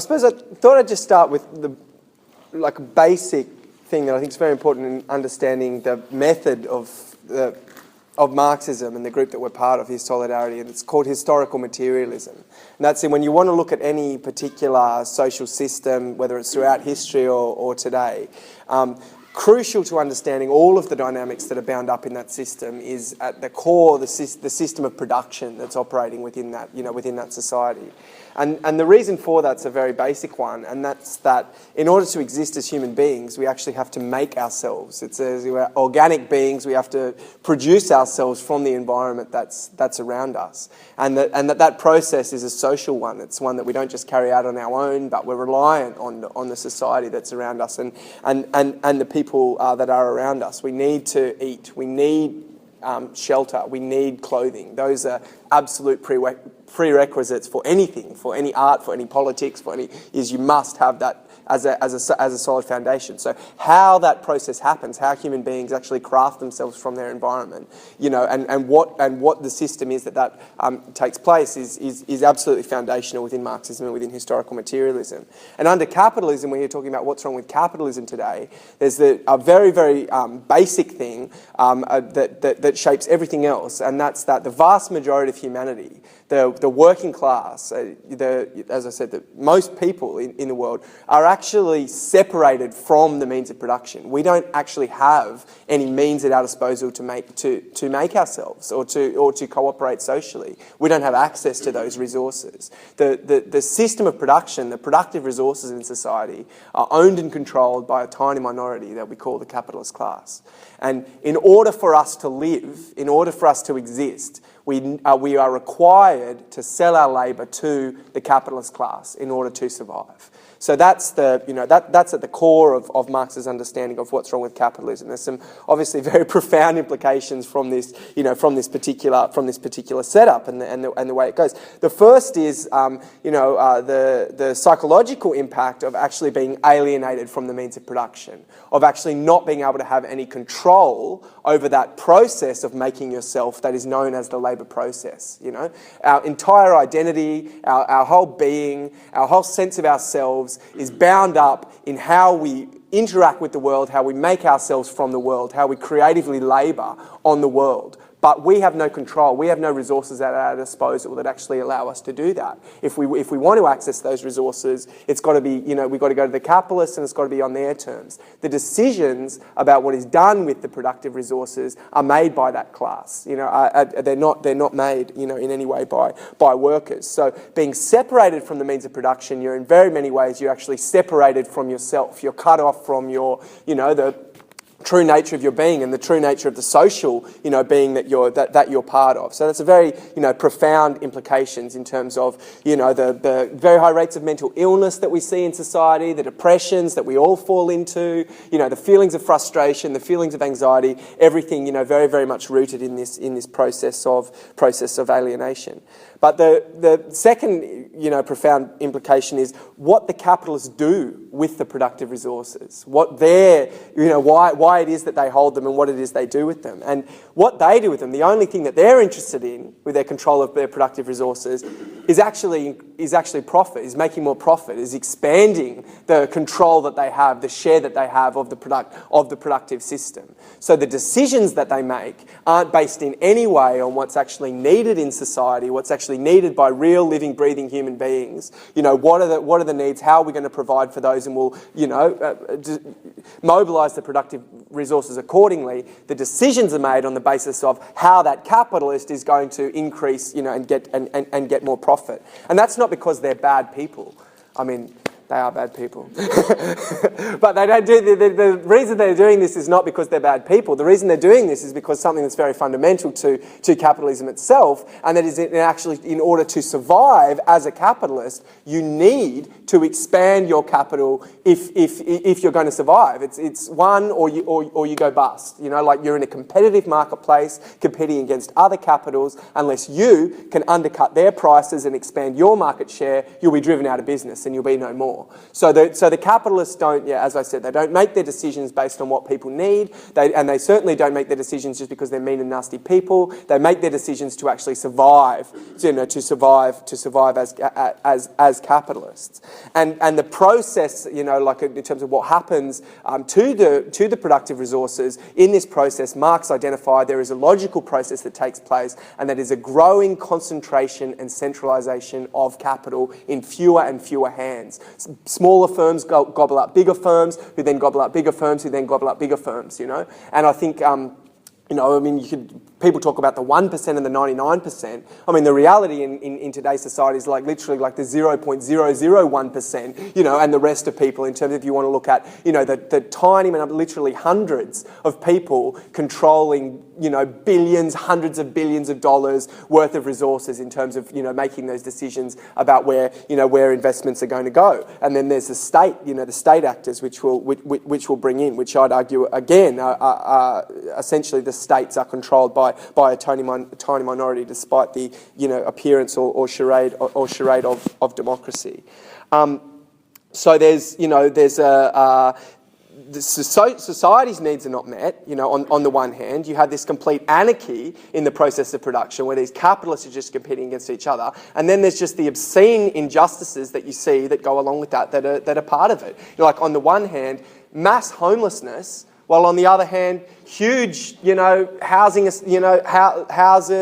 suppose I thought I'd just start with the basic thing that I think is very important in understanding the method of Marxism and the group that we're part of, his Solidarity, and it's called historical materialism. And that's when you want to look at any particular social system, whether it's throughout history or today, crucial to understanding all of the dynamics that are bound up in that system is at the core the system of production that's operating within that, within that society. And the reason for that's a very basic one, and that's that in order to exist as human beings, we actually have to make ourselves. We're organic beings. We have to produce ourselves from the environment that's around us, and that process is a social one. It's one that we don't just carry out on our own, but we're reliant on the society that's around us and the people that are around us. We need to eat. We need shelter. We need clothing. Those are absolute prerequisites for anything, for any art, for any politics, is you must have that as a solid foundation. So how that process happens, how human beings actually craft themselves from their environment, and what the system is that takes place is absolutely foundational within Marxism and within historical materialism. And under capitalism, when you're talking about what's wrong with capitalism today, there's a very, very basic thing that shapes everything else, and that's that the vast majority of humanity, the working class, as I said, most people in the world are actually separated from the means of production. We don't actually have any means at our disposal to make ourselves or to cooperate socially. We don't have access to those resources. The system of production, the productive resources in society, are owned and controlled by a tiny minority that we call the capitalist class. And in order for us to live, in order for us to exist, we are required to sell our labour to the capitalist class in order to survive. So that's that's at the core of Marx's understanding of what's wrong with capitalism. There's some obviously very profound implications from this particular setup and the way it goes. The first is the psychological impact of actually being alienated from the means of production, of actually not being able to have any control over that process of making yourself that is known as the labour process. Our entire identity, our whole being, our whole sense of ourselves is bound up in how we interact with the world, how we make ourselves from the world, how we creatively labour on the world. But we have no control. We have no resources at our disposal that actually allow us to do that. If we want to access those resources, it's got to be, we've got to go to the capitalists and it's got to be on their terms. The decisions about what is done with the productive resources are made by that class. They're not made, in any way by workers. So being separated from the means of production, you're in very many ways, you're actually separated from yourself. You're cut off from your, the true nature of your being and the true nature of the social, being that you're part of. So that's a very, profound implications in terms of, the very high rates of mental illness that we see in society, the depressions that we all fall into, the feelings of frustration, the feelings of anxiety, everything, very, very much rooted in this process of alienation. But the second, profound implication is what the capitalists do with the productive resources, what why it is that they hold them and what it is they do with them. And what they do with them, the only thing that they're interested in with their control of their productive resources is actually profit, is making more profit, is expanding the control that they have, the share that they have of the productive system. So the decisions that they make aren't based in any way on what's actually needed in society, what's actually needed by real, living, breathing human beings. What are the needs? How are we going to provide for those? And we'll, mobilise the productive resources accordingly. The decisions are made on the basis of how that capitalist is going to increase, and get more profit. And that's not because they're bad people. I mean, they are bad people. But they don't do the reason they're doing this is not because they're bad people. The reason they're doing this is because something that's very fundamental to capitalism itself, and that is actually in order to survive as a capitalist, you need to expand your capital if you're going to survive. It's one or you go bust. Like you're in a competitive marketplace competing against other capitals. Unless you can undercut their prices and expand your market share, you'll be driven out of business and you'll be no more. more. So the capitalists don't, as I said, they don't make their decisions based on what people need, and they certainly don't make their decisions just because they're mean and nasty people. They make their decisions to actually survive, to survive as capitalists. And the process, like in terms of what happens to the productive resources in this process, Marx identified there is a logical process that takes place, and that is a growing concentration and centralisation of capital in fewer and fewer hands. Smaller firms gobble up bigger firms, who then gobble up bigger firms, who then gobble up bigger firms, And I think, people talk about the 1% and the 99%. I mean, the reality in today's society is literally the 0.001%, and the rest of people, in terms of, if you want to look at, the tiny, literally hundreds of people controlling, billions, hundreds of billions of dollars worth of resources in terms of, making those decisions about where investments are going to go. And then there's the state, the state actors, which will bring in, which I'd argue, again, are essentially the states are controlled by a tiny minority, despite the appearance or charade of democracy. So there's society's needs are not met. On the one hand, you have this complete anarchy in the process of production, where these capitalists are just competing against each other, and then there's just the obscene injustices that you see that go along with that are part of it. On the one hand, mass homelessness. While on the other hand, huge, houses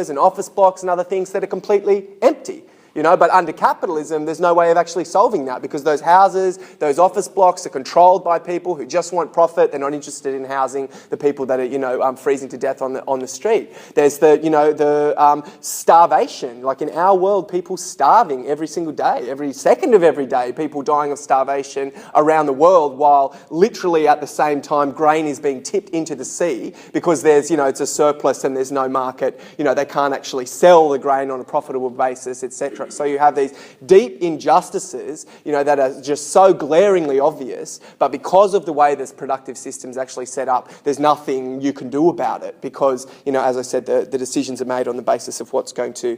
and office blocks and other things that are completely empty. But under capitalism, there's no way of actually solving that, because those houses, those office blocks are controlled by people who just want profit. They're not interested in housing the people that are, freezing to death on the street. There's the starvation. In our world, people starving every single day, every second of every day, people dying of starvation around the world, while literally at the same time, grain is being tipped into the sea because there's, it's a surplus and there's no market. They can't actually sell the grain on a profitable basis, etc. So you have these deep injustices, that are just so glaringly obvious, but because of the way this productive system's actually set up, there's nothing you can do about it, because, as I said, the decisions are made on the basis of what's going to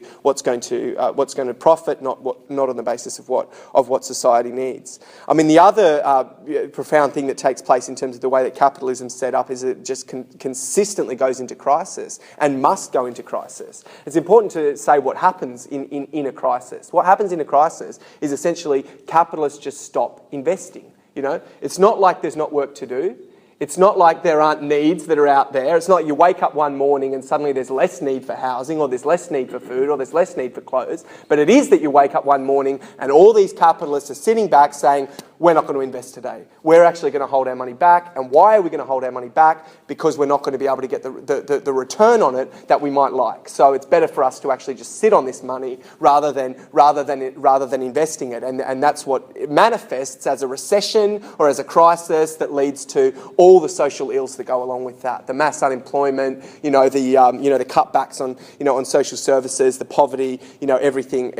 profit, not on the basis of what society needs. I mean, the other profound thing that takes place in terms of the way that capitalism's set up is it just consistently goes into crisis, and must go into crisis. It's important to say what happens in a crisis. What happens in a crisis is essentially capitalists just stop investing. It's not like there's not work to do. It's not like there aren't needs that are out there. It's not like you wake up one morning and suddenly there's less need for housing, or there's less need for food, or there's less need for clothes. But it is that you wake up one morning and all these capitalists are sitting back saying, we're not going to invest today. We're actually going to hold our money back. And why are we going to hold our money back? Because we're not going to be able to get the return on it that we might like. So it's better for us to actually just sit on this money rather than investing it. And that's what it manifests as a recession or as a crisis that leads to all the social ills that go along with that. The mass unemployment, the cutbacks on social services, the poverty, everything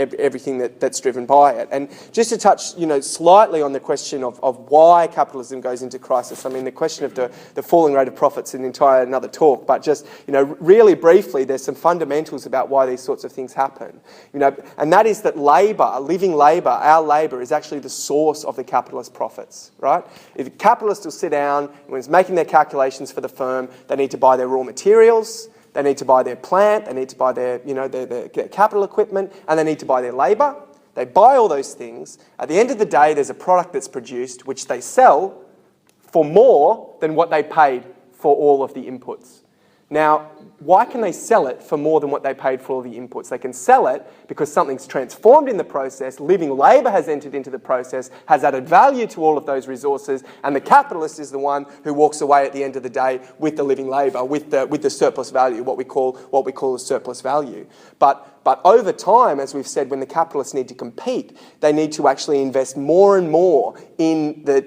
that's driven by it. And just to touch, slightly on the question of why capitalism goes into crisis. I mean, the question of the falling rate of profits is another talk, but just, really briefly, there's some fundamentals about why these sorts of things happen. And that is that living labour, our labour, is actually the source of the capitalist profits, right? If capitalists will sit down, when it's making their calculations for the firm, they need to buy their raw materials, they need to buy their plant, they need to buy their capital equipment, and they need to buy their labour. They buy all those things. At the end of the day, there's a product that's produced which they sell for more than what they paid for all of the inputs. Now, why can they sell it for more than what they paid for all the inputs? They can sell it because something's transformed in the process, living labour has entered into the process, has added value to all of those resources, and the capitalist is the one who walks away at the end of the day with the living labour, with the surplus value, what we call the surplus value. But over time, as we've said, when the capitalists need to compete, they need to actually invest more and more in the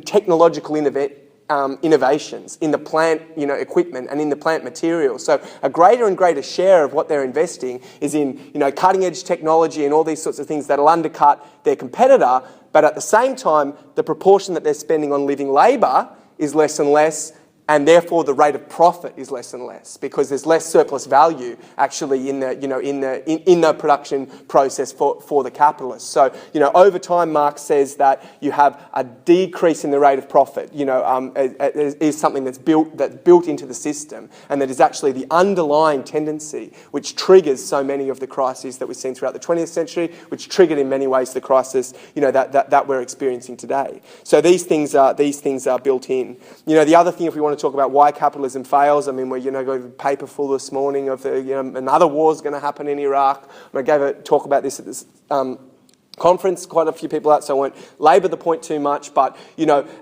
technological innovations, in the plant equipment and in the plant materials. So a greater and greater share of what they're investing is in cutting edge technology and all these sorts of things that'll undercut their competitor. But at the same time, the proportion that they're spending on living labour is less and less, And therefore, the rate of profit is less and less because there's less surplus value actually in the production process for the capitalists. So, over time, Marx says that you have a decrease in the rate of profit. Is something that's built into the system, and that is actually the underlying tendency which triggers so many of the crises that we've seen throughout the 20th century, which triggered in many ways the crisis that we're experiencing today. So these things are built in. The other thing, if we want to talk about why capitalism fails, I mean, we're going to paper full this morning of another war's going to happen in Iraq. I gave a talk about this at this conference, quite a few people out, so I won't labour the point too much, but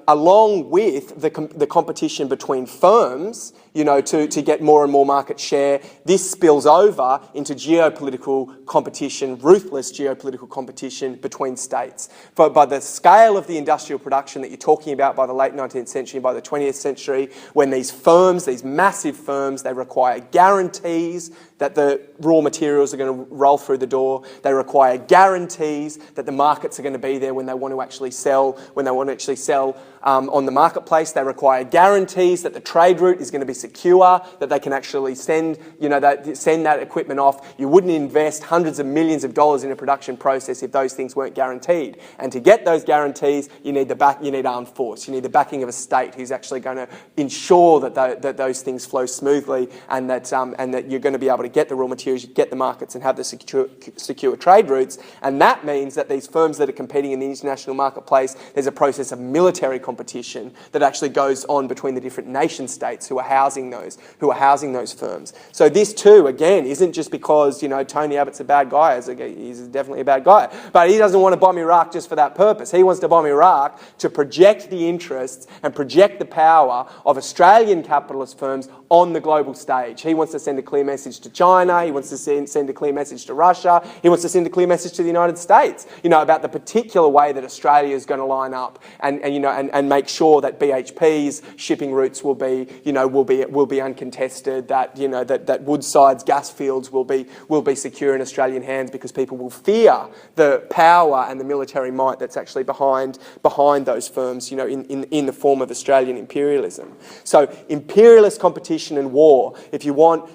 along with the competition between firms, to get more and more market share, this spills over into geopolitical competition, ruthless geopolitical competition between states. By the scale of the industrial production that you're talking about by the late 19th century, by the 20th century, when these firms, these massive firms, they require guarantees that the raw materials are going to roll through the door. They require guarantees that the markets are going to be there when they want to actually sell, on the marketplace. They require guarantees that the trade route is going to be secure, that they can actually send that equipment off. You wouldn't invest hundreds of millions of dollars in a production process if those things weren't guaranteed. And to get those guarantees, you need armed force. You need the backing of a state who's actually going to ensure that those things flow smoothly, and that you're going to be able to get the raw materials, get the markets, and have the secure trade routes. And that means that these firms that are competing in the international marketplace, there's a process of military competition that actually goes on between the different nation states who are housing those firms. So this too, again, isn't just because Tony Abbott's a bad guy. He's definitely a bad guy, but he doesn't want to bomb Iraq just for that purpose. He wants to bomb Iraq to project the interests and project the power of Australian capitalist firms on the global stage. He wants to send a clear message to China. He wants to send a clear message to Russia. He wants to send a clear message to the United States, about the particular way that Australia is going to line up and make sure that BHP's shipping routes will be uncontested, that Woodside's gas fields will be secure in Australian hands, because people will fear the power and the military might that's actually behind those firms, in the form of Australian imperialism. So imperialist competition and war, if you want,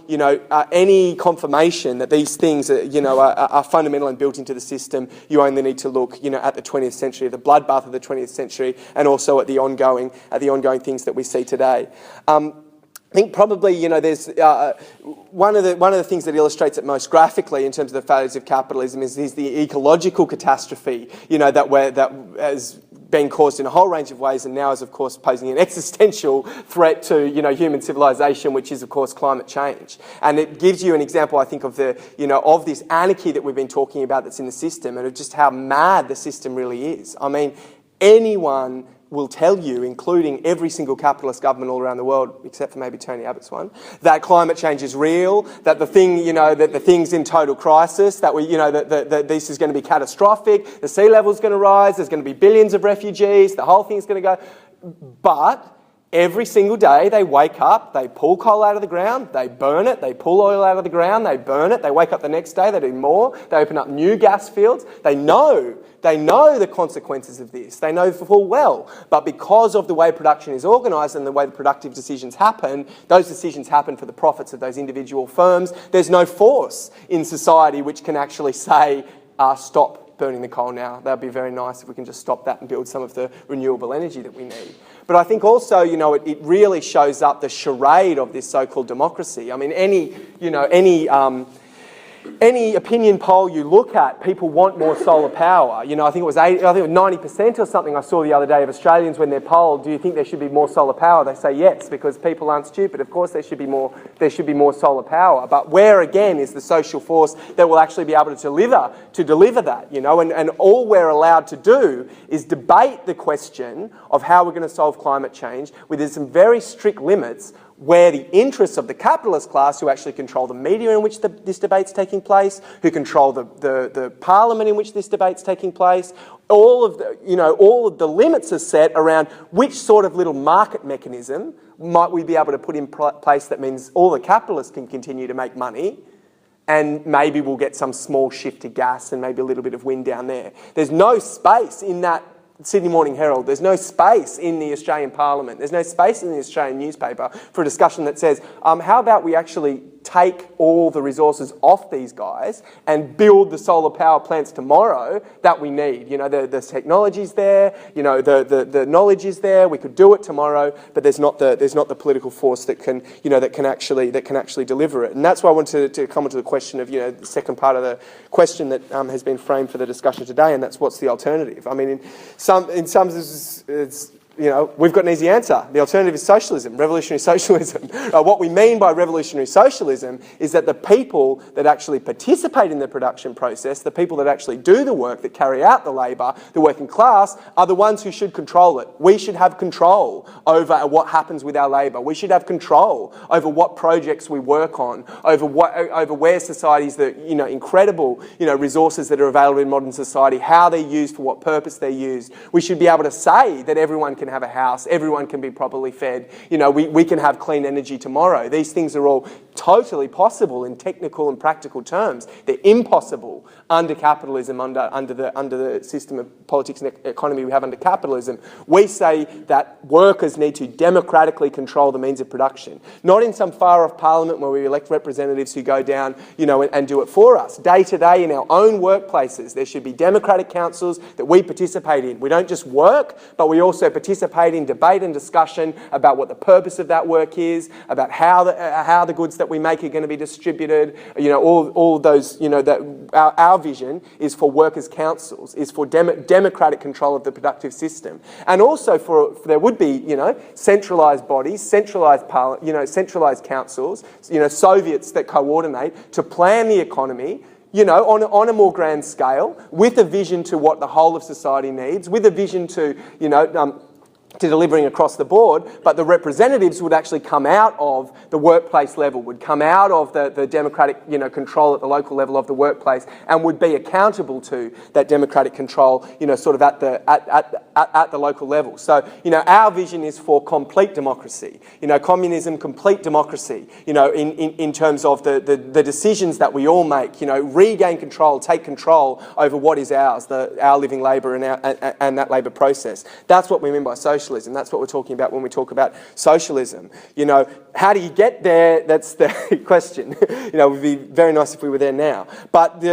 any confirmation that these things are fundamental and built into the system, you only need to look, at the 20th century, the bloodbath of the 20th century, and also at the ongoing things that we see today. I think probably, there's one of the things that illustrates it most graphically in terms of the failures of capitalism is the ecological catastrophe, that has been caused in a whole range of ways, and now is, of course, posing an existential threat to, human civilization, which is, of course, climate change. And it gives you an example, I think, of of this anarchy that we've been talking about that's in the system, and of just how mad the system really is. I mean, anyone will tell you, including every single capitalist government all around the world, except for maybe Tony Abbott's one, that climate change is real, that the thing's in total crisis, that this is going to be catastrophic, the sea level's going to rise, there's going to be billions of refugees, the whole thing's going to go. But every single day they wake up, they pull coal out of the ground, they burn it, they pull oil out of the ground, they burn it, they wake up the next day, they do more, they open up new gas fields. They know the consequences of this. They know full well. But because of the way production is organised and the way the productive decisions happen, those decisions happen for the profits of those individual firms. There's no force in society which can actually say, stop burning the coal now. That would be very nice if we can just stop that and build some of the renewable energy that we need. But I think also, it really shows up the charade of this so-called democracy. I mean, any opinion poll you look at, people want more solar power. I think it was 90% or something I saw the other day of Australians when they're polled, do you think there should be more solar power? They say yes, because people aren't stupid. Of course there should be more solar power. But where again is the social force that will actually be able to deliver that, and all we're allowed to do is debate the question of how we're going to solve climate change within some very strict limits, where the interests of the capitalist class, who actually control the media in which this debate's taking place, who control the parliament in which this debate's taking place, all of the limits are set around which sort of little market mechanism might we be able to put in place that means all the capitalists can continue to make money, and maybe we'll get some small shift to gas and maybe a little bit of wind down there. There's no space in that Sydney Morning Herald. There's no space in the Australian Parliament. There's no space in the Australian newspaper for a discussion that says, how about we actually take all the resources off these guys and build the solar power plants tomorrow that we need. You know, the technology's there, you know, the knowledge is there, we could do it tomorrow, but there's not the political force that can, you know, that can actually deliver it. And that's why I wanted to come to the question of, you know, the second part of the question that has been framed for the discussion today, and that's what's the alternative. I mean, in some it's you know, we've got an easy answer. The alternative is socialism, revolutionary socialism. What we mean by revolutionary socialism is that the people that actually participate in the production process, the people that actually do the work, that carry out the labour, the working class, are the ones who should control it. We should have control over what happens with our labour. We should have control over what projects we work on, over where societies, the, you know, incredible, you know, resources that are available in modern society, how they're used, for what purpose they're used. We should be able to say that everyone can have a house, everyone can be properly fed, you know, we can have clean energy tomorrow. These things are all totally possible in technical and practical terms. They're impossible under capitalism, under the system of politics and economy we have under capitalism. We say that workers need to democratically control the means of production, not in some far-off parliament where we elect representatives who go down, you know, and do it for us. Day to day in our own workplaces, there should be democratic councils that we participate in. We don't just work, but we also participate in debate and discussion about what the purpose of that work is, about how the goods that we make are going to be distributed. You know, all those, you know, that our vision is for workers' councils, is for democratic control of the productive system, and also for there would be, you know, centralised bodies, centralised councils, you know, Soviets that coordinate to plan the economy, you know, on a more grand scale, with a vision to what the whole of society needs, with a vision to, you know, to delivering across the board, but the representatives would actually come out of the workplace level, would come out of the democratic, you know, control at the local level of the workplace, and would be accountable to that democratic control, you know, sort of at the local level. So, you know, our vision is for complete democracy, you know, communism, complete democracy, you know, in terms of the decisions that we all make, you know, regain control, take control over what is ours, our living labour and that labour process. That's what we mean by socialism. That's what we're talking about when we talk about socialism. You know, how do you get there? That's the question. You know, it would be very nice if we were there now. But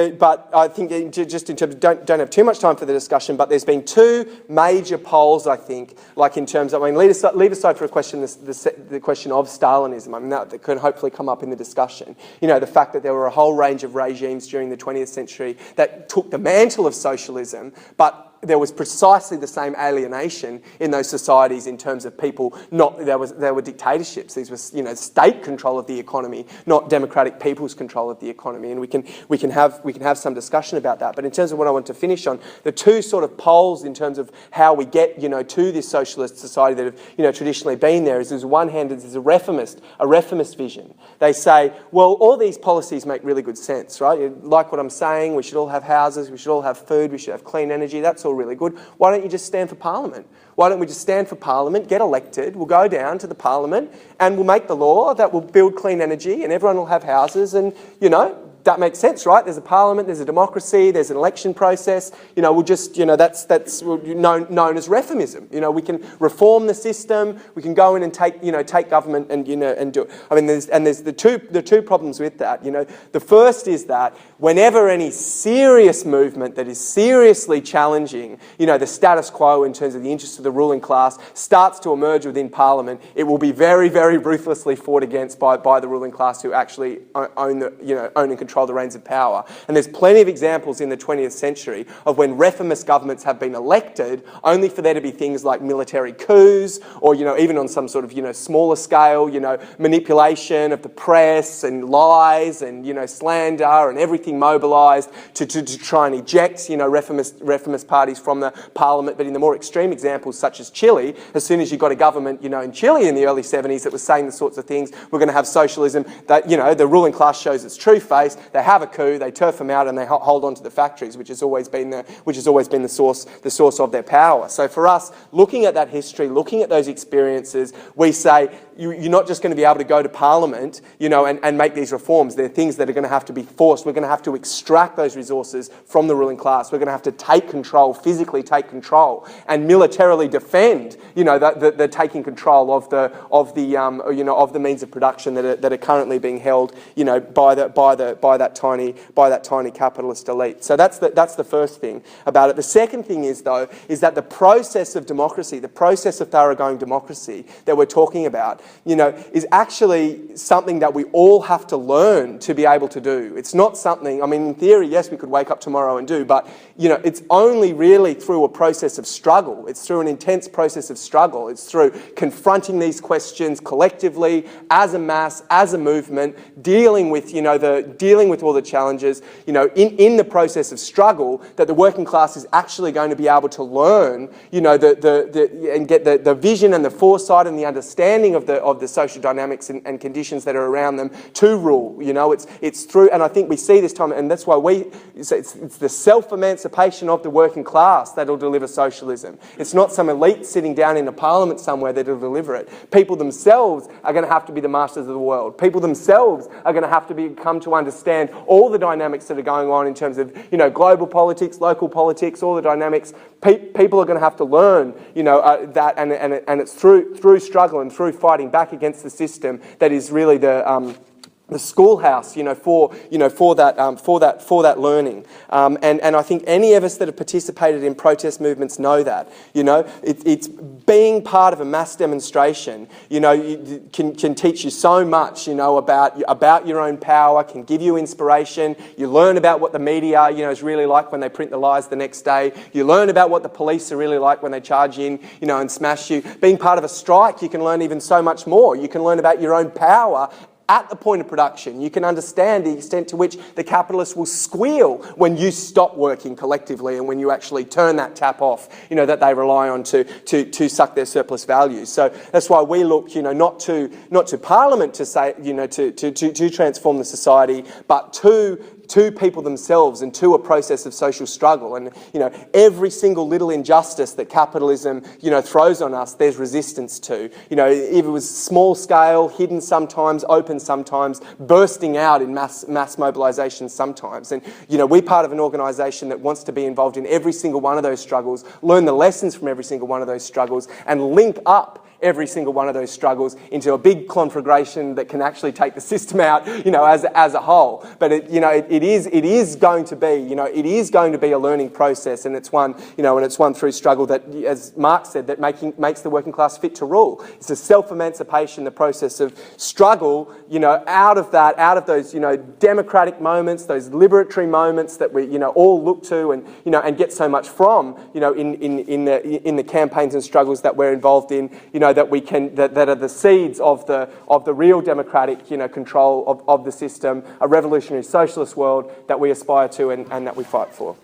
I think just in terms of, don't have too much time for the discussion, but there's been two major polls, I think, like in terms of, I mean, leave aside for a question the question of Stalinism. I mean, that could hopefully come up in the discussion. You know, the fact that there were a whole range of regimes during the 20th century that took the mantle of socialism, but there was precisely the same alienation in those societies in terms of people there were dictatorships. These were, you know, state control of the economy, not democratic people's control of the economy. And we can have some discussion about that. But in terms of what I want to finish on, the two sort of poles in terms of how we get, you know, to this socialist society that have, you know, traditionally been there is, on one hand, there's a reformist vision. They say, well, all these policies make really good sense, right? You like what I'm saying, we should all have houses, we should all have food, we should have clean energy, that's all really good. Why don't you just stand for Parliament? Why don't we just stand for Parliament, get elected, we'll go down to the Parliament and we'll make the law that will build clean energy and everyone will have houses, and, you know, that makes sense, right? There's a parliament, there's a democracy, there's an election process. You know, we'll just, you know, that's known as reformism. You know, we can reform the system. We can go in and take government and, you know, and do it. I mean, there's the two problems with that. You know, the first is that whenever any serious movement that is seriously challenging, you know, the status quo in terms of the interests of the ruling class starts to emerge within Parliament, it will be very, very ruthlessly fought against by the ruling class who actually own and control the reins of power. And there's plenty of examples in the 20th century of when reformist governments have been elected only for there to be things like military coups, or, you know, even on some sort of, you know, smaller scale, you know, manipulation of the press and lies and, you know, slander and everything mobilised to try and eject, you know, reformist parties from the parliament. But in the more extreme examples, such as Chile, as soon as you got a government, you know, in Chile in the early 70s that was saying the sorts of things, we're going to have socialism, that, you know, the ruling class shows its true face, they have a coup, they turf them out, and they hold on to the factories, which has always been the source of their power. So for us, looking at that history, looking at those experiences, we say you're not just going to be able to go to Parliament, and make these reforms. They're things that are going to have to be forced. We're going to have to extract those resources from the ruling class. We're going to have to take control, physically take control, and militarily defend, the taking control of the means of production that are currently being held, by that tiny capitalist elite. So that's the first thing about it. The second thing is that the process of democracy, the process of thoroughgoing democracy that we're talking about, is actually something that we all have to learn to be able to do. It's not something, in theory, yes, we could wake up tomorrow and do, but, it's only really through a process of struggle. It's through an intense process of struggle. It's through confronting these questions collectively, as a mass, as a movement, dealing with all the challenges, in the process of struggle, that the working class is actually going to be able to learn, and get the vision and the foresight and the understanding of the social dynamics and conditions that are around them to rule. It's through, and I think we see this time, and that's why it's the self-emancipation of the working class that'll deliver socialism. It's not some elite sitting down in a parliament somewhere that'll deliver it. People themselves are going to have to be the masters of the world. People themselves are going to have to come to understand all the dynamics that are going on in terms of, global politics, local politics, all the dynamics. People are going to have to learn, that, and it's through struggle and through fighting back against the system that is really the schoolhouse, for that learning. And I think any of us that have participated in protest movements know that. It's being part of a mass demonstration. Can teach you so much. About your own power. Can give you inspiration. You learn about what the media, is really like when they print the lies the next day. You learn about what the police are really like when they charge in, and smash you. Being part of a strike, you can learn even so much more. You can learn about your own power at the point of production. You can understand the extent to which the capitalists will squeal when you stop working collectively and when you actually turn that tap off, that they rely on to suck their surplus values. So that's why we look, not to Parliament to say, to transform the society, but to people themselves and to a process of social struggle. And, every single little injustice that capitalism, throws on us, there's resistance to. If it was small scale, hidden sometimes, open sometimes, bursting out in mass mobilisation sometimes. And, we're part of an organisation that wants to be involved in every single one of those struggles, learn the lessons from every single one of those struggles, and link up every single one of those struggles into a big conflagration that can actually take the system out, as a whole. But it is going to be a learning process, and it's one through struggle that, as Marx said, that makes the working class fit to rule. It's a self-emancipation, the process of struggle, out of those, democratic moments, those liberatory moments that we, all look to and get so much from, in the campaigns and struggles that we're involved in, that are the seeds of the real democratic, control of the system, a revolutionary socialist world that we aspire to and that we fight for.